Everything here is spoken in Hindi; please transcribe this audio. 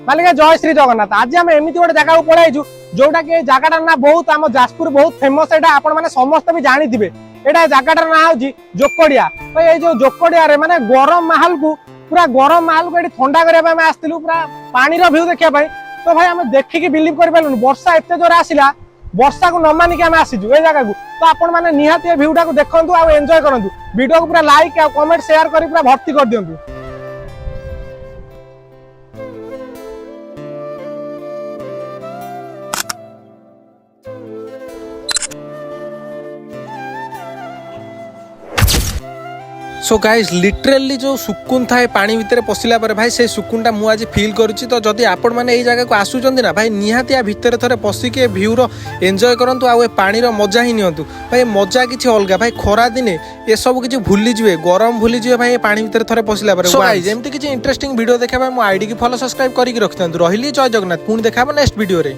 मालिक जय श्री जगन्नाथ। आज आम एमती गोटे जगह पलैचु जोटा कि जगह ना बहुत आम जाजपुर बहुत फेमस एटा आपण माने समस्त भी जानी थे। एटा जगह ना हूँ जोकड़िया। तो ये जो जोकड़िया माने गरम महल को पूरा गरम महल को ठंडा करने आसलु पूरा पानी भ्यू देखा। तो भाई आम देखिकी बिलीव कर पार्लुनि वर्षा एत जोर आसला वर्षा को न मानिक आम आसीचु ए जगह को। तो आपण मैंने निहाती भ्यूटा को देखु आ एंजॉय करूँ वीडियो को पूरा लाइक आ कमेंट शेयर कर पूरा भर्ती कर दिंतु। सो गाइस लिटरली जो सुकुन थाए पानी भितर पशिला पर भाई से सुकुनटा मु आज फील करुच्ची। तो जदि आपण मैंने ये जगह को आसुचंदी ना भाई निहाती या भितर थरे पशिके भ्यू रो एंजॉय करंतु आ पानी रो मजा ही नियंतु भाई। मजा किछि अलगा भाई। खरा दिने ए सब किछि भूली जिवे गरम भूली जिवे भाई पानी भितर थरे पशिला पर। सो गाइस एमती किछि इंटरेस्टिंग वीडियो देखा भाई मो आईडी की फॉलो सब्सक्राइब करिक रखथांतु। रहिली जय जगन्नाथ। पुणी देखा नेक्स्ट वीडियो रे।